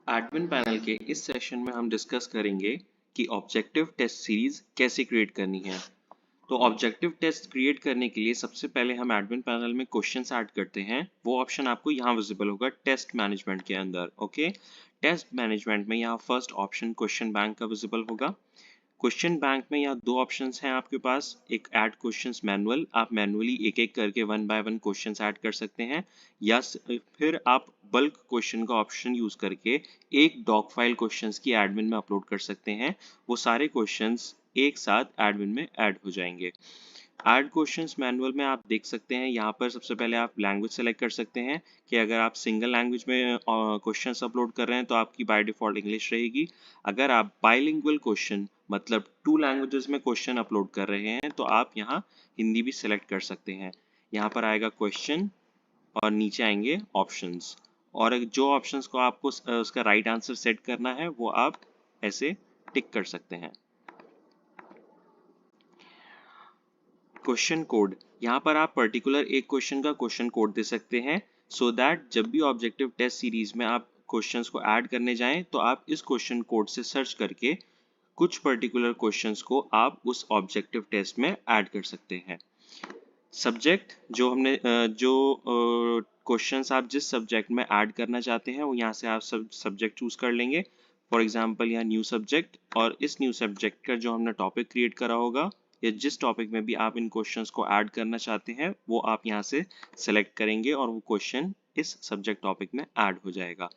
Admin panel के इस session में हम डिस्कस करेंगे कि ऑब्जेक्टिव टेस्ट सीरीज कैसे क्रिएट करनी है। तो ऑब्जेक्टिव टेस्ट क्रिएट करने के लिए सबसे पहले हम एडमिन पैनल में क्वेश्चंस ऐड करते हैं। वो ऑप्शन आपको यहाँ विजिबल होगा टेस्ट मैनेजमेंट के अंदर। ओके, टेस्ट मैनेजमेंट में यहाँ फर्स्ट ऑप्शन क्वेश्चन बैंक का विजिबल होगा। क्वेश्चन बैंक में यहाँ दो ऑप्शंस हैं आपके पास, एक ऐड क्वेश्चंस मैनुअल, आप मैनुअली एक एक करके one by one questions add कर सकते हैं, या फिर आप बल्क क्वेश्चन का ऑप्शन यूज करके एक डॉक फाइल क्वेश्चंस की एडमिन में अपलोड कर सकते हैं। वो सारे क्वेश्चंस एक साथ एडमिन में ऐड हो जाएंगे। ऐड क्वेश्चंस मैनुअल में आप देख सकते हैं, यहाँ पर सबसे पहले आप लैंग्वेज सेलेक्ट कर सकते हैं कि अगर आप सिंगल लैंग्वेज में क्वेश्चंस अपलोड कर रहे हैं तो आपकी बाय डिफॉल्ट इंग्लिश रहेगी। अगर आप बाइलिंगुअल क्वेश्चन मतलब टू लैंग्वेजेस में क्वेश्चन अपलोड कर रहे हैं तो आप यहाँ हिंदी भी सिलेक्ट कर सकते हैं। यहाँ पर आएगा क्वेश्चन और नीचे आएंगे ऑप्शंस, और जो ऑप्शंस को आपको उसका राइट आंसर सेट करना है वो आप ऐसे टिक कर सकते हैं। क्वेश्चन कोड, यहाँ पर आप पर्टिकुलर एक क्वेश्चन का क्वेश्चन कोड दे सकते हैं, सो दैट जब भी ऑब्जेक्टिव टेस्ट सीरीज में आप क्वेश्चंस को ऐड करने जाएं तो आप इस क्वेश्चन कोड से सर्च करके कुछ पर्टिकुलर क्वेश्चंस को आप उस ऑब्जेक्टिव टेस्ट में ऐड कर सकते हैं। सब्जेक्ट, जो हमने जो क्वेश्चंस आप जिस सब्जेक्ट में ऐड करना चाहते हैं वो यहाँ से आप सब्जेक्ट चूज कर लेंगे। फॉर एग्जांपल यहाँ न्यू सब्जेक्ट, और इस न्यू सब्जेक्ट का जो हमने टॉपिक क्रिएट करा होगा या जिस टॉपिक में भी आप इन क्वेश्चंस को ऐड करना चाहते हैं वो आप यहाँ से सेलेक्ट करेंगे और वो क्वेश्चन इस सब्जेक्ट टॉपिक में ऐड हो जाएगा।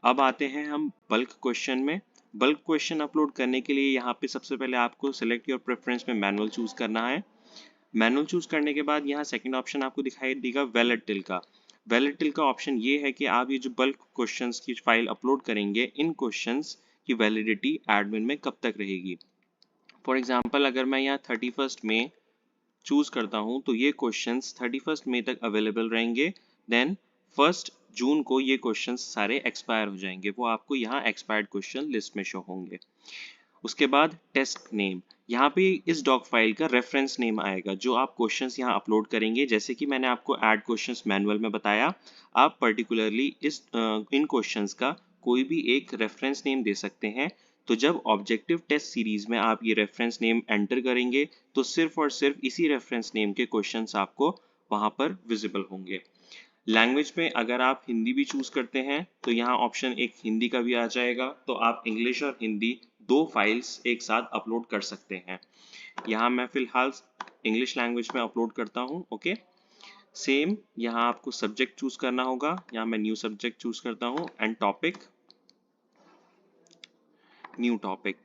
अब आते हैं हम बल्क क्वेश्चन में। बल्क क्वेश्चन अपलोड करने के लिए यहाँ पे सबसे पहले आपको सेलेक्ट योर प्रेफरेंस में मैनुअल चूज करना है। मैनुअल चूज करने के बाद यहाँ सेकंड ऑप्शन आपको दिखाई देगा वैलिड टिल का। वैलिड टिल का ऑप्शन ये है कि आप ये जो बल्क क्वेश्चंस की फाइल अपलोड करेंगे इन क्वेश्चंस की वैलिडिटी एडमिन में कब तक रहेगी। फॉर एग्जांपल अगर मैं यहाँ 31 मई चूज करता हूँ तो ये क्वेश्चंस 31 मई तक अवेलेबल रहेंगे। देन 1 जून को ये क्वेश्चंस सारे एक्सपायर हो जाएंगे, वो आपको यहाँ एक्सपायर्ड क्वेश्चन लिस्ट में शो होंगे। उसके बाद टेस्ट नेम, यहाँ पे इस डॉक फाइल का रेफरेंस नेम आएगा जो आप क्वेश्चंस यहाँ अपलोड करेंगे। जैसे कि मैंने आपको ऐड क्वेश्चंस मैनुअल में बताया, आप पर्टिकुलरली इन क्वेश्चंस का कोई भी एक रेफरेंस नेम दे सकते हैं। तो जब ऑब्जेक्टिव टेस्ट सीरीज में आप ये रेफरेंस नेम एंटर करेंगे तो सिर्फ और सिर्फ इसी रेफरेंस नेम के क्वेश्चंस आपको वहां पर विजिबल होंगे। लैंग्वेज में अगर आप हिंदी भी चूज करते हैं तो यहाँ ऑप्शन एक हिंदी का भी आ जाएगा, तो आप इंग्लिश और हिंदी दो फाइल्स एक साथ अपलोड कर सकते हैं। यहाँ मैं फिलहाल इंग्लिश लैंग्वेज में अपलोड करता हूँ। ओके, सेम यहाँ आपको सब्जेक्ट चूज करना होगा। यहाँ मैं न्यू सब्जेक्ट चूज करता हूँ एंड टॉपिक न्यू टॉपिक।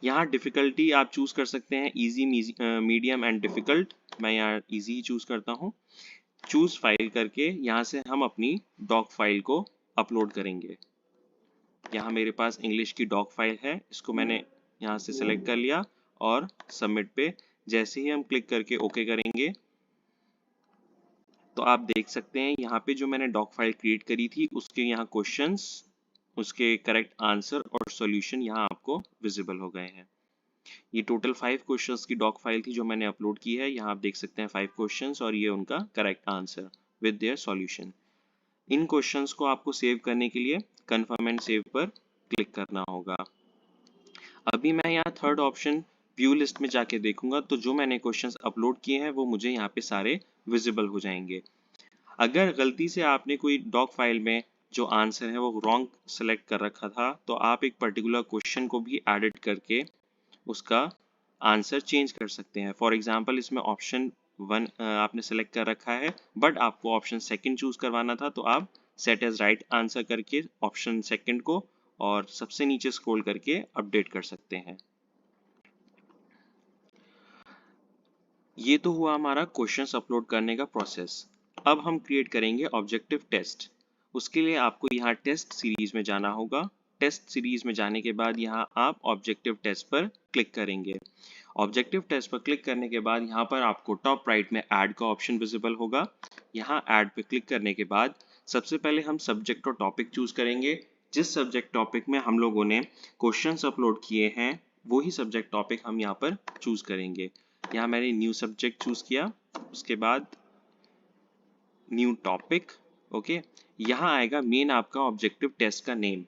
यहाँ डिफिकल्टी आप चूज कर सकते हैं, इजी, मीडियम एंड डिफिकल्ट। मैं यहाँ इजी ही चूज करता हूँ। चूज फाइल करके यहाँ से हम अपनी डॉक फाइल को अपलोड करेंगे। यहाँ मेरे पास इंग्लिश की डॉक फाइल है, इसको मैंने यहाँ से सेलेक्ट कर लिया और सबमिट पे जैसे ही हम क्लिक करके ओके करेंगे तो आप देख सकते हैं यहाँ पे जो मैंने डॉक फाइल क्रिएट करी थी उसके यहाँ क्वेश्चंस, उसके करेक्ट आंसर और सॉल्यूशन यहाँ आपको विजिबल हो गए हैं। ये टोटल 5 क्वेश्चंस की डॉक फाइल थी जो मैंने अपलोड की है। यहाँ आप देख सकते हैं 5 क्वेश्चंस और ये उनका correct answer with their solution. In questions को आपको सेव करने के लिए कन्फर्म एंड सेव पर क्लिक करना होगा। अभी मैं यहाँ थर्ड ऑप्शन व्यू लिस्ट में जाके देखूंगा तो जो मैंने क्वेश्चंस अपलोड किए हैं वो मुझे यहाँ पे सारे विजिबल हो जाएंगे। अगर गलती से आपने कोई डॉक फाइल में जो आंसर है वो रॉन्ग सेलेक्ट कर रखा था तो आप एक पर्टिकुलर क्वेश्चन को भी एडिट करके उसका आंसर चेंज कर सकते हैं। फॉर एग्जाम्पल इसमें ऑप्शन 1 आपने सेलेक्ट कर रखा है बट आपको ऑप्शन 2 चूज करवाना था, तो आप सेट एज राइट आंसर करके ऑप्शन 2 को और सबसे नीचे स्क्रॉल करके अपडेट कर सकते हैं। ये तो हुआ हमारा क्वेश्चंस अपलोड करने का प्रोसेस। अब हम क्रिएट करेंगे ऑब्जेक्टिव टेस्ट। उसके लिए आपको यहाँ टेस्ट सीरीज में जाना होगा। टेस्ट सीरीज में जाने के बाद यहाँ आप ऑब्जेक्टिव टेस्ट पर क्लिक करेंगे। ऑब्जेक्टिव टेस्ट पर क्लिक करने के बाद यहाँ पर आपको टॉप राइट में ऐड का ऑप्शन विजिबल होगा। यहाँ ऐड पे क्लिक करने के बाद सबसे पहले हम सब्जेक्ट और टॉपिक चूज करेंगे। जिस सब्जेक्ट टॉपिक में हम लोगों ने क्वेश्चंस अपलोड किए हैं वही सब्जेक्ट टॉपिक हम यहाँ पर चूज करेंगे। यहाँ मैंने न्यू सब्जेक्ट चूज किया, उसके बाद न्यू टॉपिक। ओके, यहाँ आएगा मेन आपका ऑब्जेक्टिव टेस्ट का name.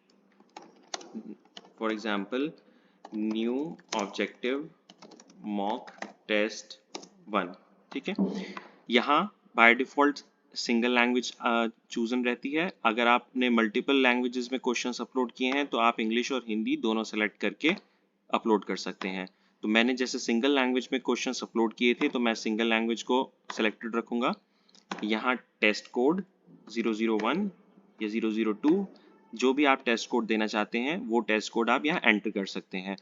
For example new objective mock test 1, ठीक है। यहाँ by default single language chosen रहती है। अगर आपने मल्टीपल लैंग्वेजेस में क्वेश्चंस अपलोड किए हैं तो आप इंग्लिश और हिंदी दोनों सेलेक्ट करके अपलोड कर सकते हैं। तो मैंने जैसे सिंगल लैंग्वेज में क्वेश्चंस अपलोड किए थे तो मैं सिंगल लैंग्वेज को सेलेक्टेड रखूंगा। यहाँ टेस्ट कोड 001 या 002 जो भी आप टेस्ट कोड देना चाहते हैं वो टेस्ट कोड आप यहाँ एंटर कर सकते हैं।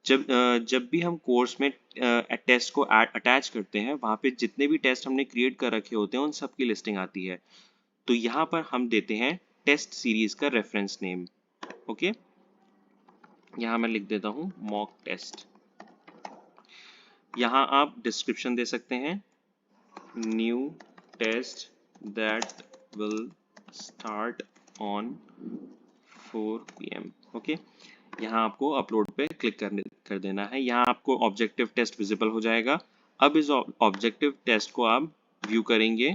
जब भी हम कोर्स में टेस्ट को अटैच करते हैं वहाँ पे जितने भी टेस्ट हमने क्रिएट कर रखे होते हैं उन सब की लिस्टिंग आती है। तो यहाँ पर हम देते हैं टेस्ट सीरीज का रेफरेंस नेम। ओके, यहाँ मैं लिख देता हूँ मॉक टेस्ट। यहाँ आप डिस्क्रिप्शन दे सकते हैं, new test that will start on 4 PM। Okay, यहाँ आपको अपलोड पे क्लिक कर देना है। यहाँ आपको ऑब्जेक्टिव टेस्ट विजिबल हो जाएगा। अब इस ऑब्जेक्टिव टेस्ट को आप व्यू करेंगे।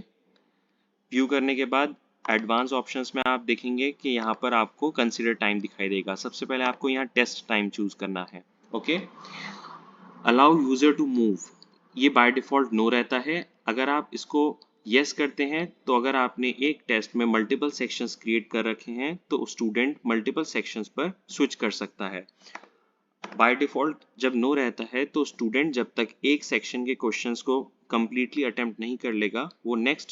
व्यू करने के बाद एडवांस ऑप्शंस में आप देखेंगे कि यहाँ पर आपको कंसीडर टाइम दिखाई देगा। सबसे पहले आपको यहाँ टेस्ट टाइम चूज करना है। Okay, allow user to move, ये बाय डिफॉल्ट नो रहता है। अगर आप इसको यस करते हैं तो अगर आपने एक टेस्ट में मल्टीपल सेक्शंस क्रिएट कर रखे हैं तो स्टूडेंट मल्टीपल सेक्शंस पर स्विच कर सकता है। बाय डिफॉल्ट जब नो रहता है तो स्टूडेंट जब तक एक सेक्शन के क्वेश्चंस को कंप्लीटली अटेम्प्ट नहीं कर लेगा वो नेक्स्ट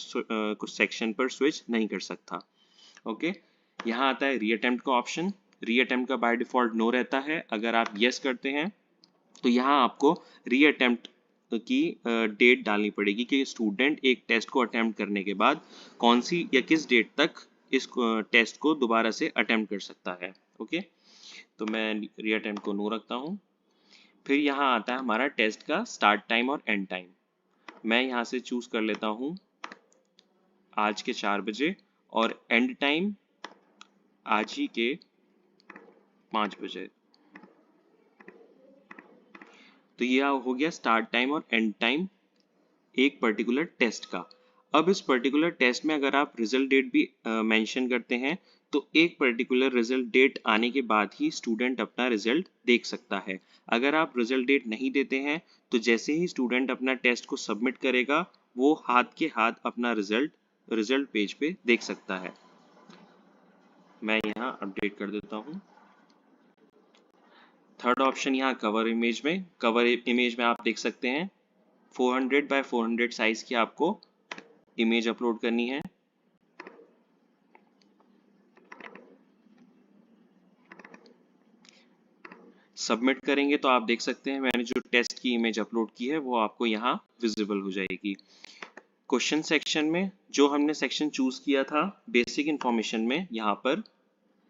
सेक्शन पर स्विच नहीं कर सकता। ओके, यहाँ आता है रीअटेम्प्ट का ऑप्शन। रीअटेम्प्ट का बाय डिफॉल्ट नो रहता है। अगर आप यस करते हैं तो यहाँ आपको रीअटेम्प्ट की डेट डालनी पड़ेगी कि स्टूडेंट एक टेस्ट को अटेम्प्ट करने के बाद कौन सी या किस डेट तक इस टेस्ट को दोबारा से अटेम्प्ट कर सकता है। ओके, तो मैं रीअटेम्प्ट को नो रखता हूँ। फिर यहाँ आता है हमारा टेस्ट का स्टार्ट टाइम और एंड टाइम। मैं यहाँ से चूज कर लेता हूँ आज के 4 बजे और एंड टाइम आज ही के 5 बजे। तो यह हो गया स्टार्ट टाइम और एंड टाइम एक पर्टिकुलर टेस्ट का। अब इस पर्टिकुलर टेस्ट में अगर आप रिजल्ट डेट भी मेंशन करते हैं तो एक पर्टिकुलर रिजल्ट डेट आने के बाद ही स्टूडेंट अपना रिजल्ट देख सकता है। अगर आप रिजल्ट डेट नहीं देते हैं तो जैसे ही स्टूडेंट अपना टेस्ट को सबमिट करेगा वो हाथ के हाथ अपना रिजल्ट पेज पे देख सकता है। मैं यहाँ अपडेट कर देता हूँ। थर्ड ऑप्शन यहाँ कवर इमेज में आप देख सकते हैं 400 बाय 400 साइज की आपको इमेज अपलोड करनी है। सबमिट करेंगे तो आप देख सकते हैं मैंने जो टेस्ट की इमेज अपलोड की है वो आपको यहाँ विजिबल हो जाएगी। क्वेश्चन सेक्शन में जो हमने सेक्शन चूज किया था बेसिक इंफॉर्मेशन में, यहाँ पर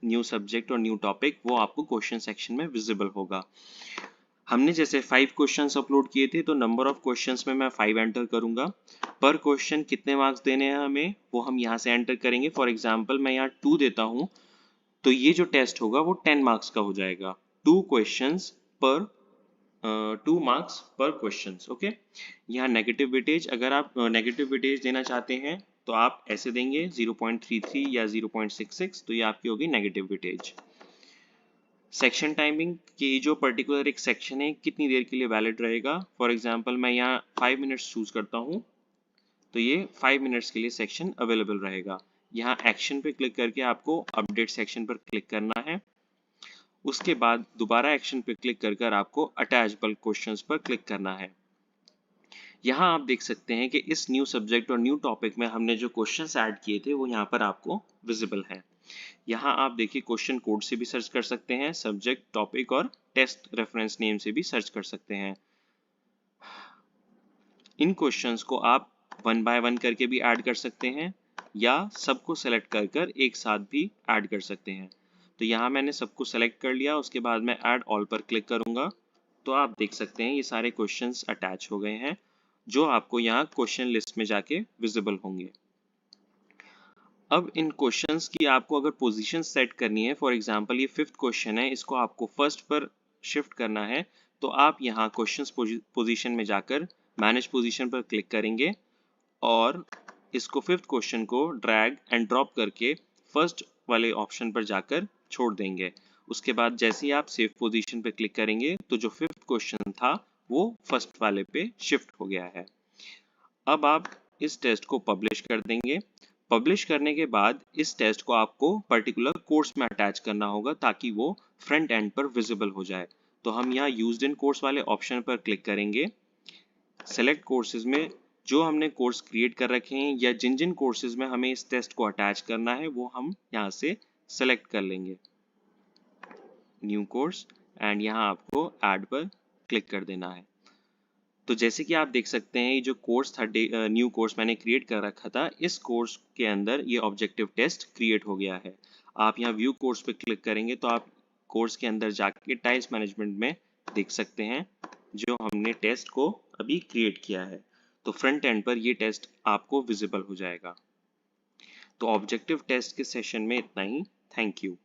न्यू सब्जेक्ट और न्यू टॉपिक वो आपको क्वेश्चन सेक्शन में विजिबल होगा। हमने जैसे 5 क्वेश्चंस अपलोड किए थे तो नंबर ऑफ क्वेश्चंस में मैं 5 एंटर करूंगा। पर क्वेश्चन कितने मार्क्स देने हैं हमें वो हम यहाँ से एंटर करेंगे। फॉर एग्जांपल मैं यहाँ 2 देता हूँ तो ये जो टेस्ट होगा वो 10 मार्क्स का हो जाएगा। 2 क्वेश्चंस पर 2 मार्क्स पर क्वेश्चंस। ओके, यहाँ नेगेटिव वेटेज, अगर आप नेगेटिव वेटेज देना चाहते हैं तो आप ऐसे देंगे 0.33 या 0.66, तो ये आपकी होगी नेगेटिव वेटेज। सेक्शन टाइमिंग की जो पर्टिकुलर एक सेक्शन है कितनी देर के लिए वैलिड रहेगा। फॉर एग्जांपल मैं यहाँ 5 मिनट्स चूज करता हूँ तो ये 5 मिनट्स के लिए सेक्शन अवेलेबल रहेगा। यहाँ एक्शन पे क्लिक करके आपको अपडेट सेक्शन पर क्लिक करना है। उसके बाद दोबारा एक्शन पे क्लिक कर आपको अटैच बल्क क्वेश्चंस पर क्लिक करना है। यहाँ आप देख सकते हैं कि इस न्यू सब्जेक्ट और न्यू टॉपिक में हमने जो क्वेश्चंस ऐड किए थे वो यहाँ पर आपको विजिबल है। यहाँ आप देखिए क्वेश्चन कोड से भी सर्च कर सकते हैं, सब्जेक्ट, टॉपिक और टेस्ट रेफरेंस नेम से भी सर्च कर सकते हैं। इन क्वेश्चंस को आप 1 बाय 1 करके भी ऐड कर सकते हैं या सबको सेलेक्ट कर एक साथ भी ऐड कर सकते हैं। तो यहाँ मैंने सबको सेलेक्ट कर लिया, उसके बाद मैं ऐड ऑल पर क्लिक करूंगा तो आप देख सकते हैं ये सारे क्वेश्चंस अटैच हो गए हैं जो आपको यहाँ क्वेश्चन लिस्ट में जाके विजिबल होंगे। अब इन क्वेश्चंस की आपको अगर पोजीशन सेट करनी है, फॉर एग्जांपल ये 5th क्वेश्चन है, इसको आपको फर्स्ट पर शिफ्ट करना है तो आप यहाँ क्वेश्चंस पोजीशन में जाकर मैनेज पोजीशन पर क्लिक करेंगे और इसको 5th क्वेश्चन को ड्रैग एंड ड्रॉप करके फर्स्ट वाले ऑप्शन पर जाकर छोड़ देंगे। उसके बाद जैसे ही आप सेव पोजीशन पे क्लिक करेंगे तो जो फिफ्थ क्वेश्चन था वो फर्स्ट वाले पे शिफ्ट हो गया है। अब आप इस टेस्ट को पब्लिश कर देंगे। पब्लिश करने के बाद इस टेस्ट को आपको पर्टिकुलर कोर्स में अटैच करना होगा ताकि वो फ्रंट एंड पर विजिबल हो जाए। तो हम यहाँ यूज्ड इन कोर्स वाले ऑप्शन पर क्लिक करेंगे। सेलेक्ट कोर्सेज में जो हमने कोर्स क्रिएट कर रखे हैं या जिन जिन कोर्सेज में हमें इस टेस्ट को अटैच करना है वो हम यहाँ से सेलेक्ट कर लेंगे, न्यू कोर्स, एंड यहाँ आपको ऐड पर क्लिक कर देना है। तो जैसे कि आप देख सकते हैं ये जो कोर्स था, न्यू कोर्स मैंने क्रिएट कर रखा था, इस कोर्स के अंदर ये ऑब्जेक्टिव टेस्ट क्रिएट हो गया है। आप यहाँ व्यू कोर्स पे क्लिक करेंगे तो आप कोर्स के अंदर जाके टाइल्स मैनेजमेंट में देख सकते हैं जो हमने टेस्ट को अभी क्रिएट किया है। तो फ्रंट एंड पर ये टेस्ट आपको विजिबल हो जाएगा। तो ऑब्जेक्टिव टेस्ट के सेशन में इतना ही। Thank you.